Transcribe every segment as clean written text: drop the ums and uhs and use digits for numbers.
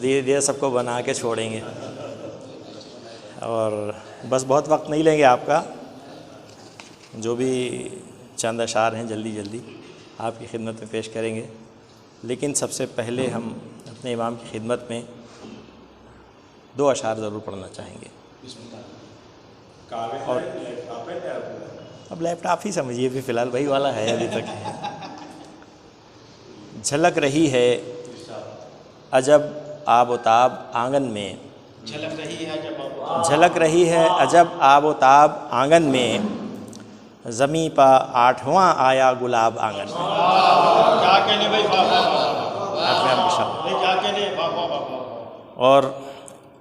धीरे धीरे सबको बना के छोड़ेंगे। और बस बहुत वक्त नहीं लेंगे आपका, जो भी चंद अशार हैं जल्दी जल्दी आपकी खिदमत में पेश करेंगे। लेकिन सबसे पहले हम अपने इमाम की खिदमत में 2 अशार ज़रूर पढ़ना चाहेंगे। और अब लैपटॉप ही समझिए, भी फ़िलहाल वही वाला है अभी तक। झलक रही है अजब आबोताब आंगन में, झलक रही है अजब आबोताब आंगन में, ज़मीं पा 8वां आया गुलाब आंगन में। और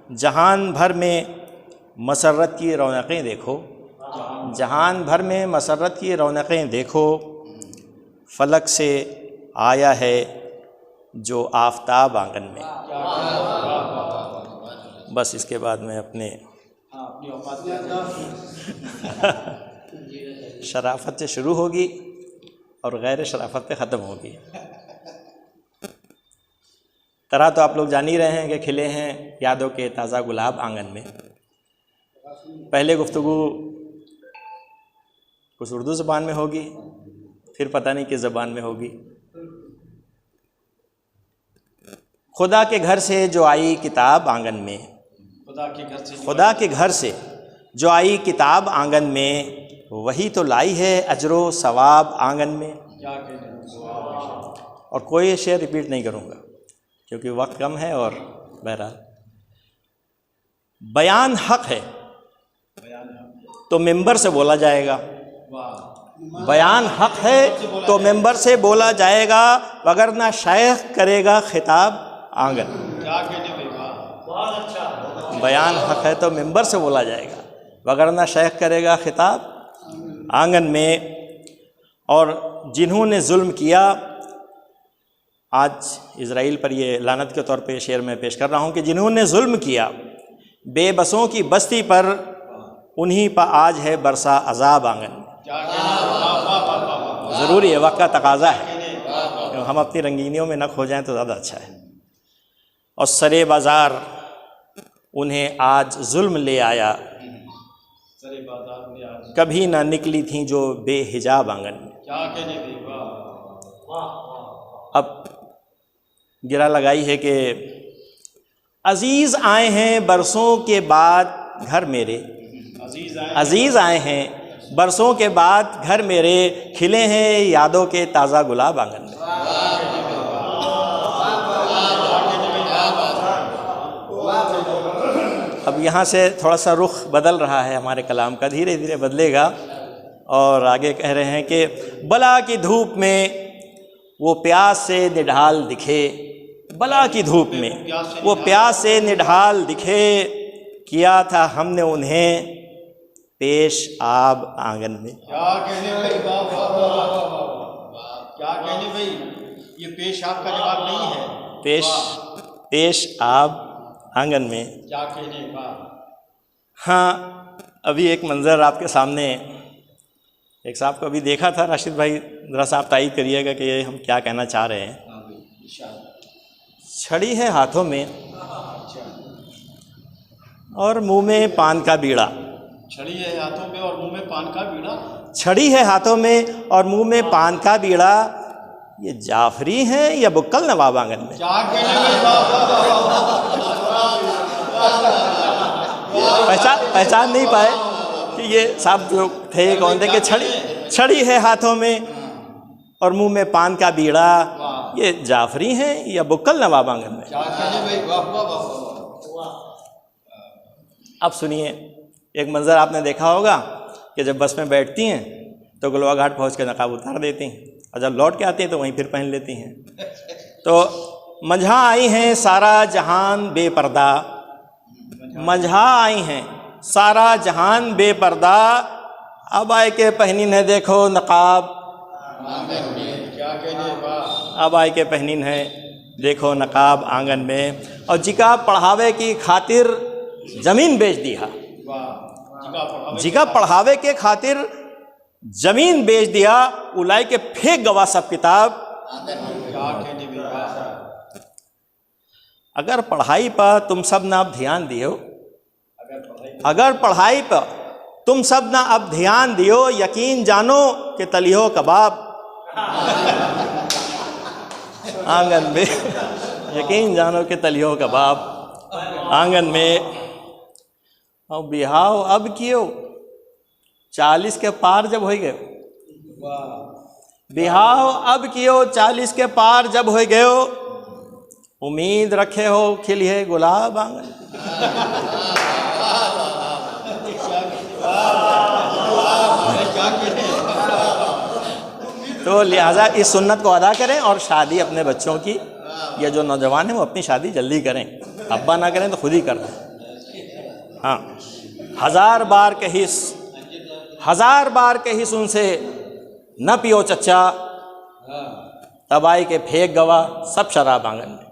जहान भर में मसरत की रौनकें देखो, जहान भर में मसरत की रौनकें देखो, फलक से आया है जो आफताब आंगन में। बस इसके बाद मैं अपने शराफत से शुरू होगी और गैर शराफत पे ख़त्म होगी। तरह तो आप लोग जान ही रहे हैं कि खिले हैं यादों के ताज़ा गुलाब आंगन में। पहले गुफ्तगू कुछ उर्दू ज़बान में होगी, फिर पता नहीं किस ज़बान में होगी। खुदा के घर से जो आई किताब आंगन में, खुदा के घर से जो आई किताब आंगन में, वही तो लाई है अजरो सवाब आंगन में। और कोई शेर रिपीट नहीं करूँगा क्योंकि वक्त कम है। और बहरहाल बयान हक है तो मिंबर से बोला जाएगा, बयान हक है तो मिंबर से बोला जाएगा, वगरना शायख करेगा खिताब आंगन। बयान हक है तो मिंबर से बोला जाएगा, वगरना शायख करेगा खिताब आंगन में। और जिन्होंने जुल्म किया, आज इज़राइल पर ये लानत के तौर पे शेर में पेश कर रहा हूँ कि जिन्होंने जुल्म किया बेबसों की बस्ती पर, उन्हीं पर आज है बरसा अजाब आंगन। ज़रूरी है, वक्त का तकाज़ा है, हम अपनी रंगीनियों में न खो जाएं तो ज़्यादा अच्छा है। और सरे बाज़ार उन्हें आज जुल्म ले आया, कभी ना निकली थी जो बेहिजाब आंगन में। अब गिरा लगाई है कि अजीज़ आए हैं बरसों के बाद घर मेरे, अजीज़ आए हैं बरसों के बाद घर मेरे, खिले हैं यादों के ताज़ा गुलाब आंगन में। अब यहाँ से थोड़ा सा रुख बदल रहा है हमारे कलाम का, धीरे धीरे बदलेगा। और आगे कह रहे हैं कि बला की धूप में वो प्यास से निढाल दिखे, बला की धूप में वो प्यास से निढाल दिखे, किया था हमने उन्हें पेश आब आंगन में। क्या कहने भाई, क्या कहने भाई, ये पेश आब का जवाब नहीं है, पेश आब आंगन में। क्या कहने का। हाँ, अभी एक मंज़र आपके सामने, एक साहब को अभी देखा था, राशिद भाई ज़रा सा आप तायीद करिएगा कि ये हम क्या कहना चाह रहे हैं। छड़ी है हाथों में और मुंह में पान का बीड़ा, छड़ी है हाथों में और मुंह में पान का बीड़ा, छड़ी है हाथों में और मुंह में पान का बीड़ा, ये जाफरी हैं या बुक्कल नवाब आंगन में। क्या कहने पहचान नहीं पाए कि ये साहब लोग थे कौन थे, कि छड़ी है हाथों में और मुंह में पान का बीड़ा, ये जाफरी हैं या बुक्कल नवाब आंगन में। अब सुनिए, एक मंज़र आपने देखा होगा कि जब बस में बैठती हैं तो गुलवा घाट पहुँच के नकाब उतार देती हैं, और जब लौट के आती हैं तो वहीं फिर पहन लेती हैं। तो मंझा आई हैं सारा जहान बेपर्दा, मंझा आई हैं सारा जहान बेपर्दा, अब आए के पहनीन है देखो नकाब, अब आए के पहनीन है देखो नकाब आंगन में। और जिका पढ़ावे की खातिर ज़मीन बेच दिया, जिका पढ़ावे के खातिर ज़मीन बेच दिया, उलाई के फेंक गवा सब किताब। अगर पढ़ाई पर तुम सब ना अब ध्यान दियो, अगर पढ़ाई पर तुम सब ना अब ध्यान दियो, यकीन जानो कि तलियो कबाब आंगन में, यकीन जानो कि तलियो कबाब आंगन में। और बिहाव अब कियो 40 के पार जब हो गए, बिहाव अब कियो 40 के पार जब हो गयो, उम्मीद रखे हो खिलिए गुलाब आंगन। तो लिहाजा इस सुन्नत को अदा करें और शादी अपने बच्चों की, ये जो नौजवान हैं वो अपनी शादी जल्दी करें, अब्बा ना करें तो खुद ही कर दें। हाँ, 1000 बार कहिस उनसे न पियो चच्चा, तबाई के फेंक गवा सब शराब आंगन में।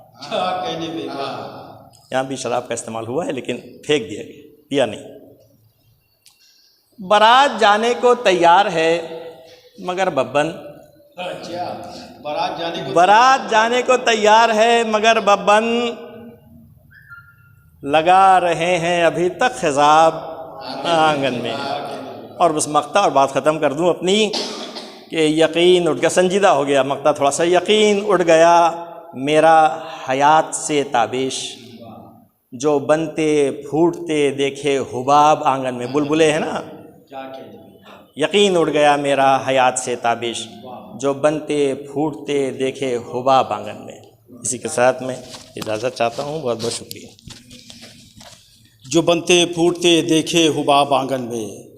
यहाँ भी शराब का इस्तेमाल हुआ है लेकिन फेंक दिया गया, पिया नहीं। बारात जाने को तैयार है मगर बब्बन, बारात जाने को तैयार है मगर बब्बन, लगा रहे हैं अभी तक खिजाब आंगन में। और बस मक्ता और बात ख़त्म कर दूं अपनी कि यकीन उठ गया, संजीदा हो गया मक्ता थोड़ा सा। यकीन उड़ गया मेरा हयात से ताबिश, जो बनते फूटते देखे हुबाब आंगन में। बुलबुले हैं ना, यकीन उड़ गया मेरा हयात से ताबिश, जो बनते फूटते देखे हुबाब आंगन में। इसी के साथ मैं इजाज़त चाहता हूँ, बहुत बहुत शुक्रिया। जो बनते फूटते देखे हुबाब आंगन में,